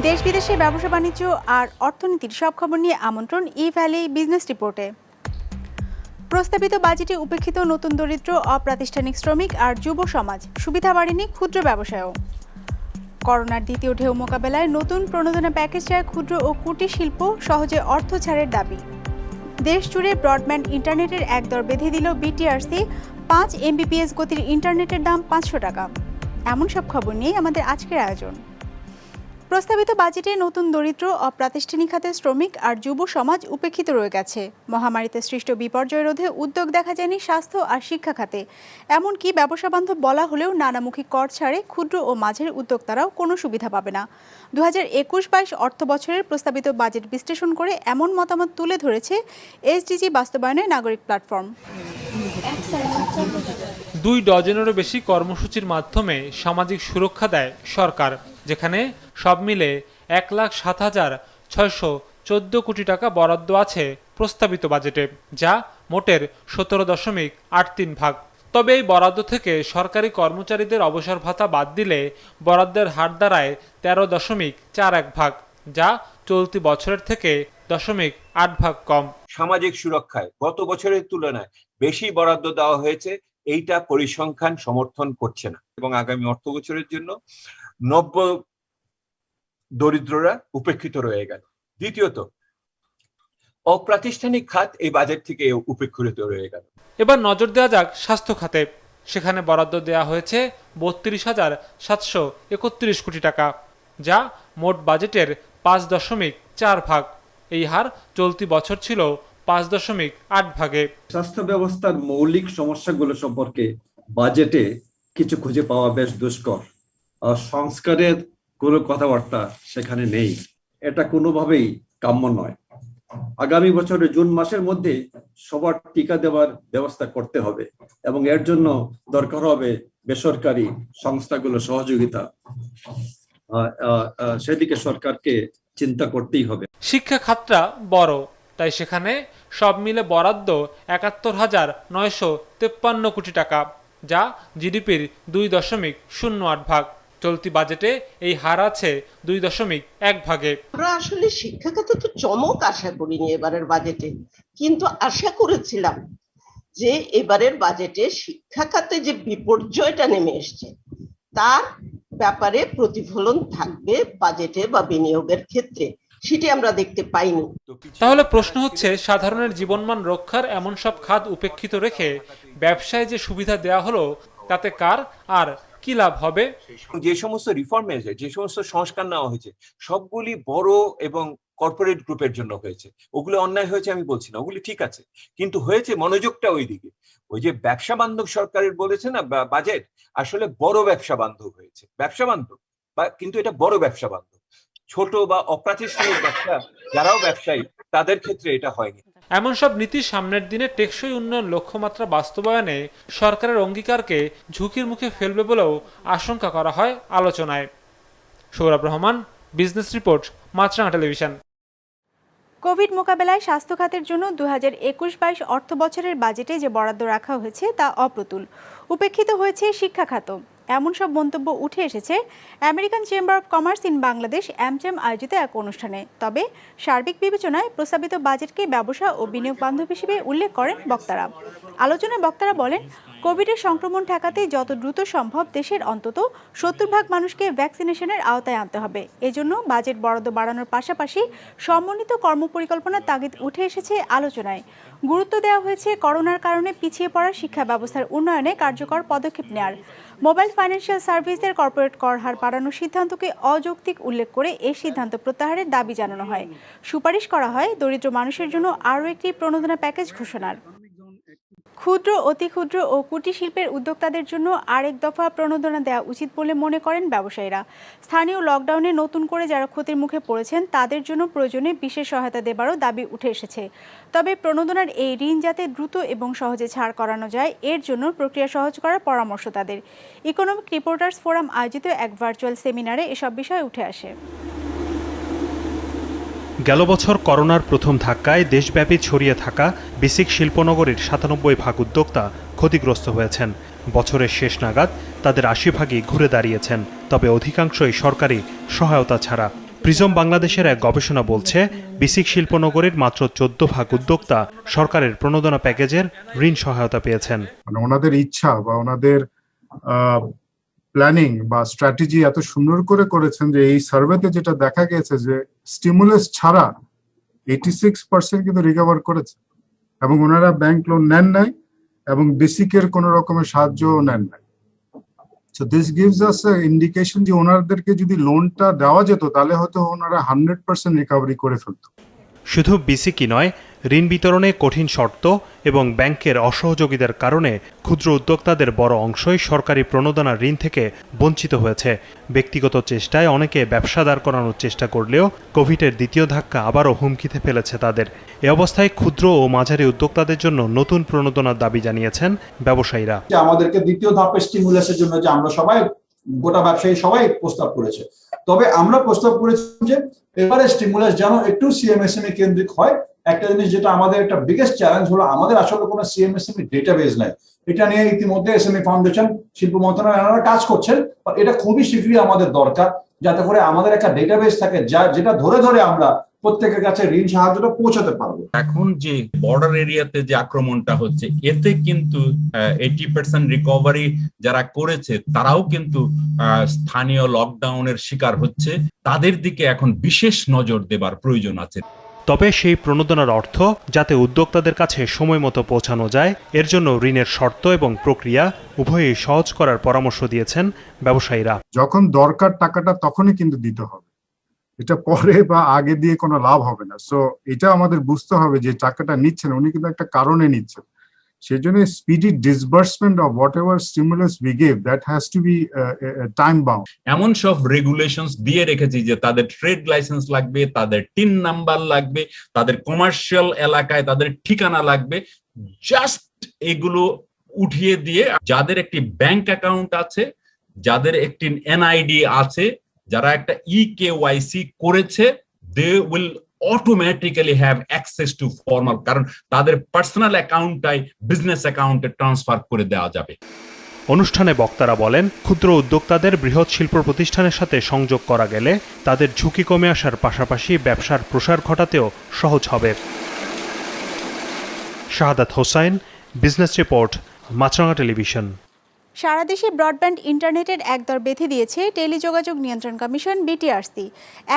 দেশ বিদেশে ব্যবসা বাণিজ্য আর অর্থনীতির সব খবর নিয়ে আমন্ত্রণ ই-ভ্যালি বিজনেস রিপোর্টে। প্রস্তাবিত বাজেটে উপেক্ষিত নতুন দরিদ্র, অপ্রাতিষ্ঠানিক শ্রমিক আর যুব সমাজ, সুবিধা বাড়েনি ক্ষুদ্র ব্যবসায়ও। করোনার দ্বিতীয় ঢেউ মোকাবেলায় নতুন প্রণোদনা প্যাকেজ চায় ক্ষুদ্র ও কুটির শিল্প, সহজে অর্থ ছাড়ের দাবি। দেশ জুড়ে ব্রডব্যান্ড ইন্টারনেটের একদর বেঁধে দিল বিটিআরসি, 5 Mbps গতির ইন্টারনেটের দাম 500 টাকা। এমন সব খবর নিয়ে আমাদের আজকের আয়োজন। প্রস্তাবিত বাজেটে নতুন দরিদ্র, অপ্রাতিষ্ঠানিক খাতের শ্রমিক আর যুব সমাজ উপেক্ষিত রয়ে গেছে। মহামারীতে সৃষ্ট বিপর্যয় রোধে উদ্যোগ দেখা যায়নি স্বাস্থ্য আর শিক্ষা খাতে। এমনকি ব্যবসা বান্ধব বলা হলেও নানামুখী কর ছাড়ে ক্ষুদ্র ও মাঝের উদ্যোক্তারাও কোনো সুবিধা পাবে না। 2021-22 অর্থ বছরের প্রস্তাবিত বাজেট বিশ্লেষণ করে এমন মতামত তুলে ধরেছে এসডিজি বাস্তবায়নের নাগরিক প্ল্যাটফর্ম। 2 ডজনেরও বেশি কর্মসূচির মাধ্যমে সামাজিক সুরক্ষা দেয় সরকার, যেখানে সব মিলে 1,07,614 কোটি টাকা বরাদ্দ আছে প্রস্তাবিত বাজেটে, যা মোটের 17.83 ভাগ। তবে এই বরাদ্দ থেকে সরকারি কর্মচারীদের অবসর ভাতা বাদ দিলে বরাদ্দের হার দাঁড়ায় 13.41 ভাগ, যা চলতি বছরের থেকে 0.8 ভাগ কম। সামাজিক সুরক্ষায় গত বছরের তুলনায় বেশি বরাদ্দ দেওয়া হয়েছে, এইটা পরিসংখ্যান সমর্থন করছে না এবং আগামী অর্থ বছরের জন্য নব্য দরিদ্ররা উপেক্ষিত রয়ে গেল। দ্বিতীয়ত, অপ্রাতিষ্ঠানিক খাত এই বাজেট থেকে উপেক্ষিত রয়ে গেল। এবার নজর দেওয়া যাক স্বাস্থ্য খাতে। সেখানে বরাদ্দ দেওয়া হয়েছে 32,731 কোটি টাকা, যা মোট বাজেটের 5.4 ভাগ। এই হার চলতি বছর ছিল 5.8 ভাগে। স্বাস্থ্য ব্যবস্থার মৌলিক সমস্যাগুলো সম্পর্কে বাজেটে কিছু খুঁজে পাওয়া বেশ দুষ্কর। সংস্কারের কোনো কথাবার্তা সেখানে নেই। এটা কোনোভাবেই কাম্য নয়। আগামী বছরের জুন মাসের মধ্যে সবার টিকা দেওয়ার ব্যবস্থা করতে হবে এবং এর জন্য দরকার হবে বেসরকারি সংস্থাগুলো সহযোগিতা। সেদিকে সরকারকে চিন্তা করতেই হবে। শিক্ষা খাতটা বড়, তাই সেখানে সব মিলে বরাদ্দ 71,953 কোটি টাকা, যা জিডিপির 2.08 ভাগ। চলতি বাজেটে এই হার আছে 2.1 ভাগে। আমরা আসলে শিক্ষা খাতে তো চমক আশা করিনি এবারের বাজেটে, কিন্তু আশা করেছিলাম যে এবারের বাজেটে শিক্ষা খাতে যে বিপর্যয়টা নেমে এসছে তার ব্যাপারে প্রতিফলন থাকবে বাজেটে বা বিনিয়োগের ক্ষেত্রে, সেটি আমরা দেখতে পাইনি। তাহলে প্রশ্ন হচ্ছে, সাধারণের জীবনমান রক্ষার এমন সব খাত উপেক্ষিত রেখে ব্যবসায় যে সুবিধা দেওয়া হলো তাতে কার আর কি লাভ হবে? যে সমস্ত রিফর্ম হয়েছে, যে সমস্ত সংস্কার নেওয়া হয়েছে, সবগুলি বড় এবং কর্পোরেট গ্রুপের জন্য হয়েছে। ওগুলো অন্যায় হয়েছে আমি বলছি না, ওগুলি ঠিক আছে, কিন্তু হয়েছে মনোযোগটা ওইদিকে। ওই যে ব্যবসা বান্ধব সরকারের বলেছে না বাজেট, আসলে বড় ব্যবসা বান্ধব হয়েছে। ব্যবসা বান্ধব কিন্তু এটা বড় ব্যবসা বান্ধব। ছোট বা অপ্রাতিষ্ঠানিক ব্যবসা যারাও ব্যবসায়ী তাদের ক্ষেত্রে এটা হয়নি। এমন সব নীতি সামনের দিনে টেকসই উন্নয়ন লক্ষ্যমাত্রা বাস্তবায়নে সরকারের অঙ্গীকারকে ঝুঁকির মুখে ফেলবে বলেও আশঙ্কা করা হয় আলোচনায়। সৌরভ রহমান, বিজনেস রিপোর্ট, মাছরাঙা টেলিভিশন। কোভিড মোকাবেলায় স্বাস্থ্য খাতের জন্য 2021-22 অর্থ বছরের বাজেটে যে বরাদ্দ রাখা হয়েছে তা অপ্রতুল। উপেক্ষিত হয়েছে শিক্ষা খাত। এমন সব মন্তব্য উঠে এসেছে American chamber of commerce in Bangladesh AmCham আয়োজিত এক অনুষ্ঠানে। তবে সার্বিক বিবেচনায় প্রস্তাবিত বাজেটকে ব্যবসা ও বিনিয়োগ বান্ধব হিসেবে উল্লেখ করেন বক্তারা। আলোচনায় বক্তারা বলেন, কোভিডের সংক্রমণ ঠেকাতে যত দ্রুত সম্ভব দেশের অন্তত 70% মানুষকে ভ্যাকসিনেশনের আওতায় আনতে হবে। এজন্য বাজেট বরাদ্দ বাড়ানোর পাশাপাশি সমন্বিত কর্মপরিকল্পনার তাগিদ উঠে এসেছে আলোচনায়। গুরুত্ব দেওয়া হয়েছে করোনার কারণে পিছিয়ে পড়া শিক্ষা ব্যবস্থার উন্নয়নে কার্যকর পদক্ষেপ নেওয়ার। মোবাইল ফাইন্যান্সিয়াল সার্ভিসের কর্পোরেট কর হার বাড়ানোর সিদ্ধান্তকে অযৌক্তিক উল্লেখ করে এই সিদ্ধান্ত প্রত্যাহারের দাবি জানানো হয়। সুপারিশ করা হয় দরিদ্র মানুষের জন্য আরও একটি প্রণোদনা প্যাকেজ ঘোষণার। ক্ষুদ্র, অতি ক্ষুদ্র ও কুটির শিল্পের উদ্যোক্তাদের জন্য আরেক দফা প্রণোদনা দেওয়া উচিত বলে মনে করেন ব্যবসায়ীরা। স্থানীয় লকডাউনে নতুন করে যারা ক্ষতির মুখে পড়েছেন তাদের জন্য প্রয়োজনে বিশেষ সহায়তা দেবারও দাবি উঠে এসেছে। তবে প্রণোদনার এই ঋণ যাতে দ্রুত এবং সহজে ছাড় করানো যায়, এর জন্য প্রক্রিয়া সহজ করার পরামর্শ তাদের। ইকোনমিক রিপোর্টার্স ফোরাম আয়োজিত এক ভার্চুয়াল সেমিনারে এসব বিষয় উঠে আসে। গেল বছর করোনার প্রথম ধাক্কায় দেশব্যাপী ছড়িয়ে থাকা বেসিক শিল্পনগরীর 97% উদ্যোক্তা ক্ষতিগ্রস্ত হয়েছেন। বছরের শেষ নাগাদ তাদের 80 ভাগই ঘুরে দাঁড়িয়েছেন, তবে অধিকাংশই সরকারি সহায়তা ছাড়া। প্রিজম বাংলাদেশের এক গবেষণা বলছে বিসিক শিল্পনগরীর মাত্র 14 ভাগ উদ্যোক্তা সরকারের প্রণোদনা প্যাকেজের ঋণ সহায়তা পেয়েছেন। মানে ওনাদের ইচ্ছা বা ওনাদের প্ল্যানিং বা স্ট্র্যাটেজি এত সুন্দর করে করেছেন যে এই সার্ভেতে যেটা দেখা গেছে যে স্টিমুলাস ছাড়া 86% কিন্তু রিকভার করেছে, এবং ওনারা ব্যাংক লোন নেন নাই এবং বেসিকের কোন রকমের সাহায্যও নেন নাই। So this gives us indication যে ওনাদেরকে যদি লোনটা দেওয়া যেত তাহলে হয়তো ওনারা 100% রিকভারি করে ফেলতো। শুধু বিসিকই নয়, ঋণ বিতরণে কঠিন শর্ত এবং ব্যাংকের অসহযোগিতার কারণে ক্ষুদ্র উদ্যোক্তাদের বড় অংশই সরকারি প্রণোদনা ঋণ থেকে বঞ্চিত হয়েছে। ব্যক্তিগত চেষ্টায় অনেকে ব্যবসা দাঁড় করানোর চেষ্টা করলেও কোভিডের দ্বিতীয় ধাক্কা আবারও হুমকিতে ফেলেছে তাদের। এ অবস্থায় ক্ষুদ্র ও মাঝারি উদ্যোক্তাদের জন্য নতুন প্রণোদনার দাবি জানিয়েছেন ব্যবসায়ীরা। আমাদেরকে দ্বিতীয় ধাপের স্টিমুলাসের জন্য যে আমরা সবাই গোটা ব্যবসায়ী সবাই প্রস্তাব করেছে, তবে আমরা প্রস্তাব করেছি যে এবারে স্টিমুলাস যেন একটু সিএমএসএমই কেন্দ্রিক হয়। একটা জিনিস যেটা আমাদের একটা বিগেস্ট চ্যালেঞ্জ হলো, আমাদের আসলে কোনো সিএমএসএমই ডেটাবেস নাই। এটা নিয়ে ইতিমধ্যে এসএমই ফাউন্ডেশন, শিল্প মন্ত্রণালয় কাজ করছেন, এটা খুবই শীঘ্রই আমাদের দরকার, যাতে করে আমাদের একটা ডেটাবেস থাকে যেটা ধরে ধরে আমরা প্রত্যেকের কাছে ঋণ সাহায্যটা পৌঁছাতে পারবো। এখন যে বর্ডার এরিয়াতে যে আক্রমণটা হচ্ছে, এতে কিন্তু 80% রিকভারি যারা করেছে তারাও কিন্তু স্থানীয় লকডাউনের শিকার হচ্ছে। তাদের দিকে এখন বিশেষ নজর দেবার প্রয়োজন আছে। তবে সেই প্রণোদনার অর্থ যাতে উদ্যোক্তাদের কাছে সময় মতো পৌঁছানো যায়, এর জন্য ঋণের শর্ত এবং প্রক্রিয়া উভয়ই সহজ করার পরামর্শ দিয়েছেন ব্যবসায়ীরা। যখন দরকার টাকাটা তখনই কিন্তু দিতে হবে, এটা পরে বা আগে দিয়ে কোনো লাভ হবে না। সো এটা আমাদের বুঝতে হবে যে টাকাটা নিচ্ছেন উনি কিন্তু একটা কারণে নিচ্ছেন, সেই জন্য speedy disbursement of whatever stimulus we give that has to be time bound. এমন সব রেগুলেশনস দিয়ে রেখেছি যে তাদের ট্রেড লাইসেন্স লাগবে, তাদের টিন নাম্বার লাগবে, তাদের কমার্শিয়াল এলাকায় তাদের ঠিকানা লাগবে। জাস্ট এগুলো উঠিয়ে দিয়ে যাদের একটি ব্যাংক অ্যাকাউন্ট আছে, যাদের একটি এনআইডি আছে, যারা একটা ইকেওয়াইসি করেছে, they will automatically have access to formal, কারণ তাদের পার্সোনাল অ্যাকাউন্টটাই বিজনেস অ্যাকাউন্টে ট্রান্সফার করে দেওয়া যাবে। অনুষ্ঠানে বক্তারা বলেন, ক্ষুদ্র উদ্যোক্তাদের বৃহৎ শিল্প প্রতিষ্ঠানের সাথে সংযোগ করা গেলে তাদের ঝুঁকি কমে আসার পাশাপাশি ব্যবসার প্রসার ঘটাতেও সহজ হবে। শাহাদাত হোসাইন, বিজনেস রিপোর্ট, মাছরাঙা টেলিভিশন। সারা দেশে ব্রডব্যান্ড ইন্টারনেটের একদর বেঁধে দিয়েছে টেলিযোগাযোগ নিয়ন্ত্রণ কমিশন বিটিআরসি।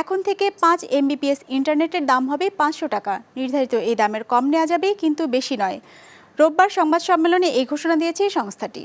এখন থেকে 5 MBPS ইন্টারনেটের দাম হবে 500 টাকা। নির্ধারিত এই দামের কম নেওয়া যাবে, কিন্তু বেশি নয়। রোববার সংবাদ সম্মেলনে এই ঘোষণা দিয়েছে সংস্থাটি।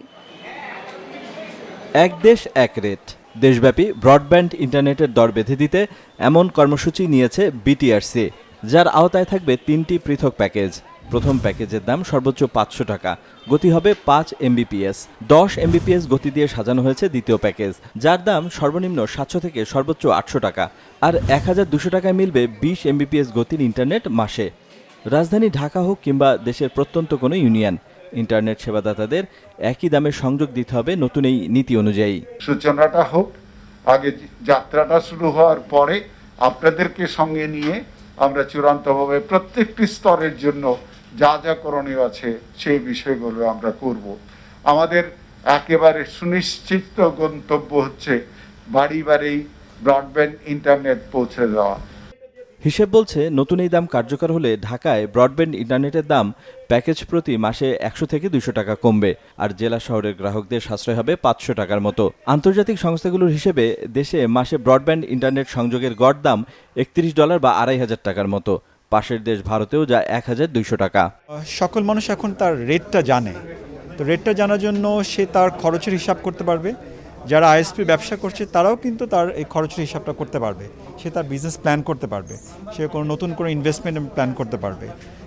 এক দেশ এক রেট, দেশব্যাপী ব্রডব্যান্ড ইন্টারনেটের দর বেঁধে দিতে এমন কর্মসূচি নিয়েছে বিটিআরসি, যার আওতায় থাকবে 3টি পৃথক প্যাকেজ। প্রথম প্যাকেজের দাম সর্বোচ্চ 500 টাকা, গতি হবে 5 MBPS। 10 MBPS গতি দিয়ে সাজানো হয়েছে দ্বিতীয় প্যাকেজ, যার দাম সর্বনিম্ন 700 থেকে সর্বোচ্চ 800 টাকা। আর 1200 টাকায় মিলবে 20 MBPS গতির ইন্টারনেট মাসে। রাজধানী ঢাকা হোক কিংবা দেশের প্রত্যন্ত কোনো ইউনিয়ন, ইন্টারনেট সেবাদাতাদের একই দামে সংযোগ দিতে হবে নতুন এই নীতি অনুযায়ী। সূচনাটা হোক, আগে যাত্রাটা শুরু হওয়ার পরে আপনাদেরকে সঙ্গে নিয়ে আমরা চূড়ান্তভাবে প্রত্যেকটি স্তরের জন্য যা যা করণীয় আছে সেই বিষয়গুলো আমরা করব। আমাদের একেবারে সুনিশ্চিত গন্তব্য হচ্ছে বাড়ি বাড়ি ব্রডব্যান্ড ইন্টারনেট পৌঁছে দেওয়া। হিসেব বলছে নতুন এই দাম কার্যকর হলে ঢাকায় ব্রডব্যান্ড ইন্টারনেটের দাম প্যাকেজ প্রতি মাসে 100 থেকে 200 টাকা কমবে, আর জেলা শহরের গ্রাহকদের সাশ্রয় হবে 500 টাকার মতো। আন্তর্জাতিক সংস্থাগুলোর হিসেবে দেশে মাসে ব্রডব্যান্ড ইন্টারনেট সংযোগের গড় দাম $31 বা 2500 টাকার মতো। পাশের দেশ ভারতেও যা 1200 টাকা। সকল মানুষ এখন তার রেটটা জানে, তো রেটটা জানার জন্য সে তার খরচের হিসাব করতে পারবে। যারা আইএসপি ব্যবসা করছে তারাও কিন্তু তার এই খরচের হিসাবটা করতে পারবে, সে তার বিজনেস প্ল্যান করতে পারবে, সে কোনো নতুন করে ইনভেস্টমেন্ট প্ল্যান করতে পারবে।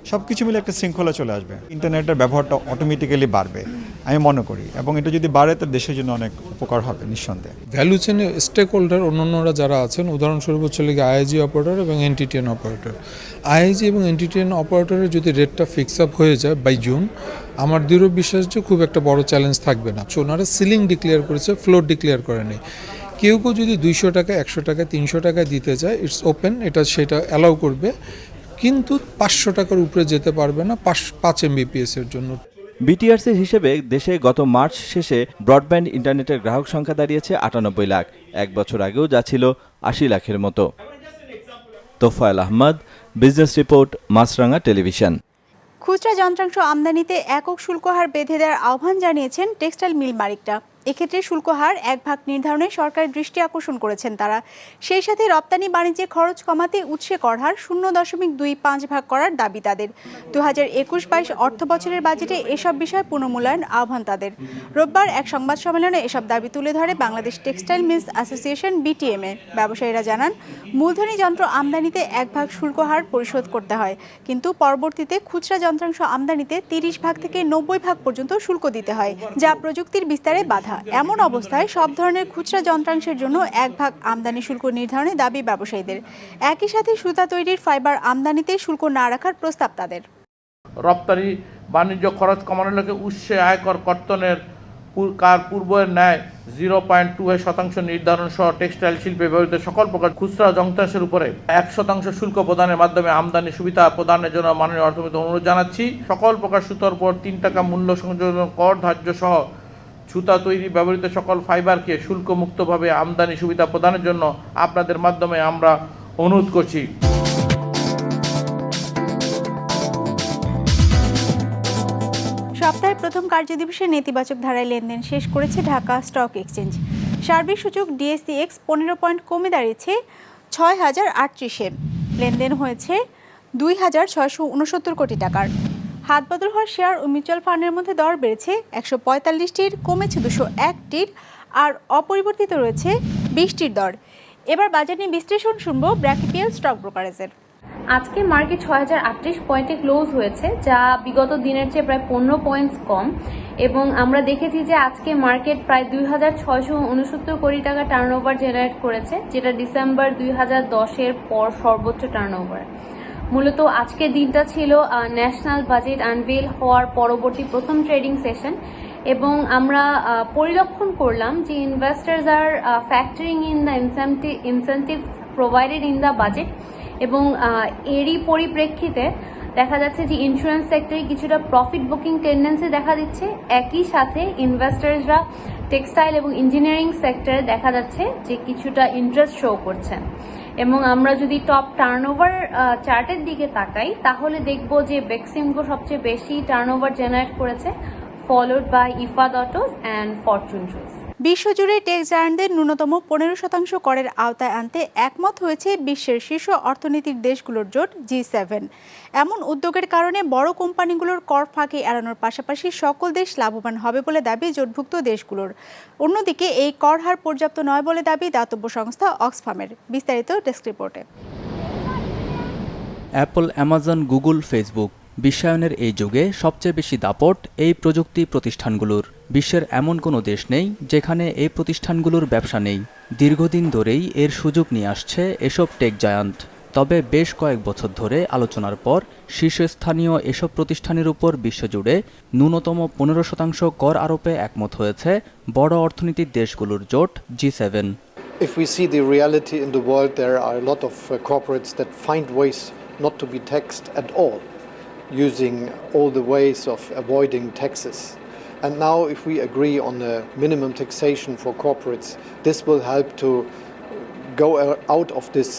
সব কিছু মিলে একটা শৃঙ্খলা চলে আসবে, ইন্টারনেটের ব্যবহারটা অটোমেটিক্যালি বাড়বে আমি মনে করি, এবং এটা যদি বাড়ে তো দেশের জন্য অনেক উপকার হবে নিঃসন্দেহে। ভ্যালু চেনে স্টেক হোল্ডার অন্যান্যরা যারা আছেন, উদাহরণস্বরূপ হচ্ছে আইআইজি অপারেটর এবং এনটিটিএন অপারেটর। আইআইজি এবং এনটিটিএন অপারেটরের যদি রেটটা ফিক্স আপ হয়ে যায় বাই জুন, আমার দৃঢ় বিশ্বাস যে খুব একটা বড় চ্যালেঞ্জ থাকবে না। ওনারা সিলিং ডিক্লেয়ার করেছে, ফ্লোর ডিক্লেয়ার করেনি। কেউ যদি 200 টাকা, 100 টাকা, 300 টাকা দিতে চায়, ইটস ওপেন, সেটা অ্যালাউ করবে, কিন্তু 500 টাকার উপরে যেতে পারবে না 5 MBPS এর জন্য। বিটিআরসির হিসেবে দেশে গত মার্চ শেষে ব্রডব্যান্ড ইন্টারনেটের গ্রাহক সংখ্যা দাঁড়িয়েছে 98 লাখ। এক বছর আগেও যা ছিল 80 লাখের মতো। তোফায়েল আহমদ, বিজনেস রিপোর্ট, মাছরাঙা টেলিভিশন। খুচরা যন্ত্রাংশ আমদানিতে একক শুল্ক হার বেঁধে দেওয়ার আহ্বান জানিয়েছেন টেক্সটাইল মিল মালিকরা। এক্ষেত্রে শুল্ক হার 1 ভাগ নির্ধারণে সরকারের দৃষ্টি আকর্ষণ করেছেন তারা। সেই সাথে রপ্তানি বাণিজ্যে খরচ কমাতে উৎসে কর হার 0.25 ভাগ করার দাবি তাদের। 2021-22 অর্থ বছরের বাজেটে এসব বিষয় পুনর্মূল্যায়ন আহ্বান তাদের। রোববার এক সংবাদ সম্মেলনে এসব দাবি তুলে ধরে Bangladesh textile mills association BTMA। ব্যবসায়ীরা জানান, মূলধনী যন্ত্র আমদানিতে 1 ভাগ শুল্ক হার পরিশোধ করতে হয়, কিন্তু পরবর্তীতে খুচরা যন্ত্রাংশ আমদানিতে 30 ভাগ থেকে 90 ভাগ পর্যন্ত শুল্ক দিতে হয়, যা প্রযুক্তির বিস্তারে বাধা। এমন অবস্থায় সব ধরনের খুচরা যন্ত্রাংশের জন্য 1 ভাগ আমদানি শুল্ক নির্ধারণে দাবি ব্যবসায়ীদের। একই সাথে সুতা তৈরির ফাইবার আমদানিতে শুল্ক না রাখার প্রস্তাব তাদের। রপ্তানি বাণিজ্য খরচ কমানোর লক্ষ্যে উৎসে আয়কর কর্তনের পূর্বের ন্যায় 0.2% নির্ধারণ সহ টেক্সটাইল শিল্পে ব্যবহৃত সকল প্রকার খুচরা যন্ত্রাংশের উপরে 1% শুল্ক প্রদানের মাধ্যমে আমদানি সুবিধা প্রদানের জন্য মাননীয় অর্থমন্ত্রী অনুরোধ জানাচ্ছি। সকল প্রকার সুতার উপর 3 টাকা মূল্য সংযোজন কর ধার্য সহ সুতা তৈরি ব্যবহৃত সকল ফাইবারকে শুল্কমুক্তভাবে আমদানি সুবিধা প্রদানের জন্য আপনাদের মাধ্যমে আমরা অনুরোধ করছি। সপ্তাহের প্রথম কার্যদিবসে নেতিবাচক ধারায় লেনদেন শেষ করেছে ঢাকা স্টক এক্সচেঞ্জ। সার্বিক সূচক DSEX 15 পয়েন্ট কমে দাঁড়িয়েছে 6038-এ। লেনদেন হয়েছে 2669 কোটি টাকার। হাত বদল হওয়া শেয়ার ও মিউচুয়াল ফান্ডের মধ্যে দর বেড়েছে 145টির, কমেছে 201টির, আর অপরিবর্তিত রয়েছে 20টির দর। এবার বাজার নিয়ে বিশ্লেষণ শুনবো ব্র্যাকেপিয়াল স্টক ব্রোকারেজের। আজকে মার্কেট 6038 পয়েন্টে ক্লোজ হয়েছে, যা বিগত দিনের চেয়ে প্রায় 15 পয়েন্টস কম, এবং আমরা দেখেছি যে আজকে মার্কেট প্রায় 2669 কোটি টাকা টার্নওভার জেনারেট করেছে, যেটা ডিসেম্বর 2010-এর পর সর্বোচ্চ টার্নওভার। মূলত আজকের দিনটা ছিল ন্যাশনাল বাজেট আনভেল হওয়ার পরবর্তী প্রথম ট্রেডিং সেশন, এবং আমরা পরিলক্ষণ করলাম যে investors are factoring in the incentive provided in the budget, এবং এরই পরিপ্রেক্ষিতে দেখা যাচ্ছে যে ইন্স্যুরেন্স সেক্টরে কিছুটা প্রফিট বুকিং টেন্ডেন্সি দেখা দিচ্ছে। একই সাথে ইনভেস্টার্সরা টেক্সটাইল এবং ইঞ্জিনিয়ারিং সেক্টরে দেখা যাচ্ছে যে কিছুটা ইন্টারেস্ট শো করছেন। এবং আমরা যদি টপ টার্নওভার চার্টের দিকে তাকাই, তাহলে দেখব যে বেক্সিমকো সবচেয়ে বেশি টার্নওভার জেনারেট করেছে, followed by Ifad Autos and Fortune Shoes. বিশ্বজুড়ে টেক জায়ান্টদের ন্যূনতম 15% করের আওতায় আনতে একমত হয়েছে বিশ্বের শীর্ষ অর্থনীতির দেশগুলোর জোট G7। এমন উদ্যোগের কারণে বড় কোম্পানিগুলোর কর ফাঁকি এড়ানোর পাশাপাশি সকল দেশ লাভবান হবে বলে দাবি জোটভুক্ত দেশগুলোর। অন্যদিকে এই কর হার পর্যাপ্ত নয় বলে দাবি দাতব্য সংস্থা অক্সফামের। বিস্তারিত ডেস্ক রিপোর্টে। অ্যাপল, অ্যামাজন, গুগল, ফেসবুক বিশ্বায়নের এই যুগে সবচেয়ে বেশি দাপট এই প্রযুক্তি প্রতিষ্ঠানগুলোর। বিশ্বের এমন কোনো দেশ নেই যেখানে এই প্রতিষ্ঠানগুলোর ব্যবসা নেই। দীর্ঘদিন ধরেই এর সুযোগ নিয়ে আসছে এসব টেক জায়ান্ট। তবে বেশ কয়েক বছর ধরে আলোচনার পর শীর্ষস্থানীয় এসব প্রতিষ্ঠানের উপর বিশ্বজুড়ে ন্যূনতম 15% কর আরোপে একমত হয়েছে বড় অর্থনীতির দেশগুলোর জোট G7। If we see the reality in the world, there are a lot of corporates that find ways not to be taxed at all, using all the ways of avoiding taxes. And now if we agree on a minimum taxation for corporates, this will help to go out of this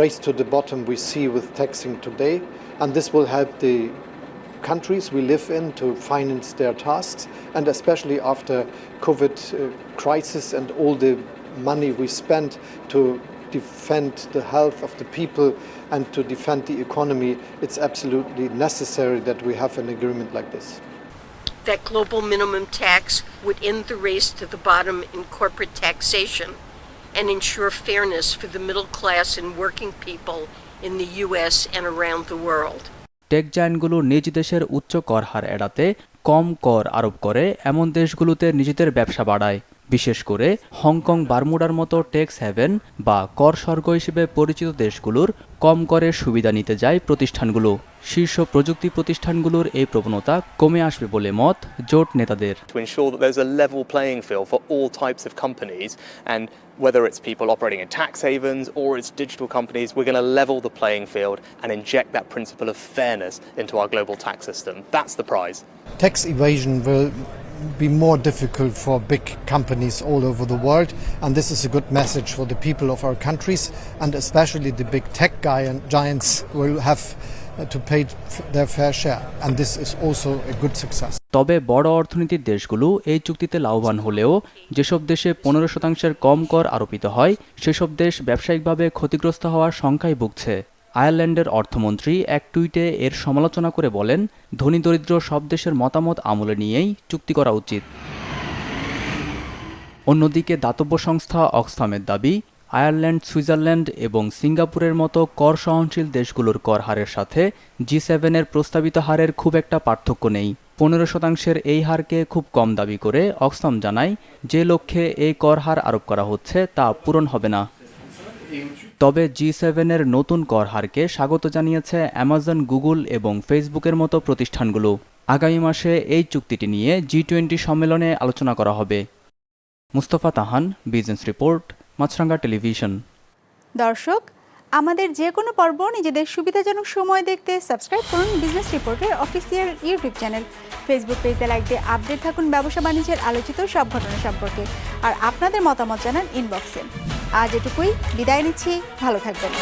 race to the bottom we see with taxing today, and this will help the countries we live in to finance their tasks, and especially after COVID crisis and all the money we spent to defend the health of the people and to defend the economy, it's absolutely necessary that we have an agreement like this. That global minimum tax would end the race to the bottom in corporate taxation and ensure fairness for the middle class and working people in the US and around the world. Tech জায়ান্টগুলো নিজ দেশের উচ্চ কর হার এড়াতে কম কর আরোপ করে এমন দেশগুলোতে নিজেদের ব্যবসা বাড়ায়। বিশেষ করে হংকং, বারমুডার মতো ট্যাক্স হেভেন বা কর স্বর্গ হিসেবে পরিচিত দেশগুলোর কম করের সুবিধা নিতে যায় প্রতিষ্ঠানগুলো। শীর্ষ প্রযুক্তি প্রতিষ্ঠানগুলোর এই প্রবণতা কমে আসবে বলে মত জোট নেতাদের। To ensure that there's a level playing field for all types of companies, and whether it's people operating in tax havens or it's digital companies, we're going to level the playing field and inject that principle of fairness into our global tax system. That's the prize. Tax evasion will be more difficult for big companies all over the world, and this is a good message for the people of our countries, and especially the big tech giants will have to pay their fair share, and this is also a good success. তবে বড় অর্থনীতির দেশগুলো এই চুক্তিতে লাভবান হলেও যেসব দেশে 15% কম কর আরোপিত হয় সেসব দেশ ব্যবসায়িকভাবে ক্ষতিগ্রস্ত হওয়ার শঙ্কায় ভুগছে। আয়ারল্যান্ডের অর্থমন্ত্রী এক টুইটে এর সমালোচনা করে বলেন, ধনী দরিদ্র সব দেশের মতামত আমলে নিয়েই চুক্তি করা উচিত। অন্যদিকে দাতব্য সংস্থা অক্সফামের দাবি, আয়ারল্যান্ড, সুইজারল্যান্ড এবং সিঙ্গাপুরের মতো কর সহনশীল দেশগুলোর কর হারের সাথে G7-এর প্রস্তাবিত হারের খুব একটা পার্থক্য নেই। 15% এই হারকে খুব কম দাবি করে অক্সফাম জানায়, যে লক্ষ্যে এই কর হার আরোপ করা হচ্ছে তা পূরণ হবে না। তবে G7-এর নতুন কর হারকে স্বাগত জানিয়েছে অ্যামাজন, গুগল এবং ফেসবুকের মতো প্রতিষ্ঠানগুলো। আগামী মাসে এই চুক্তিটি নিয়ে G20 সম্মেলনে আলোচনা করা হবে। মুস্তফা তাহান, বিজনেস রিপোর্ট, মাছরাঙ্গা টেলিভিশন। দর্শক, আমাদের যে কোনো পর্ব নিজেদের সুবিধাজনক সময় দেখতে সাবস্ক্রাইব করুন বিজনেস রিপোর্টের অফিসিয়াল ইউটিউব চ্যানেল। ফেসবুক পেজে লাইক দিয়ে আপডেট থাকুন ব্যবসা বাণিজ্যের আলোচিত সব ঘটনা সম্পর্কে। আর আপনাদের মতামত জানান ইনবক্সে। আজ এটুকুই, বিদায় নিচ্ছি, ভালো থাকবেন।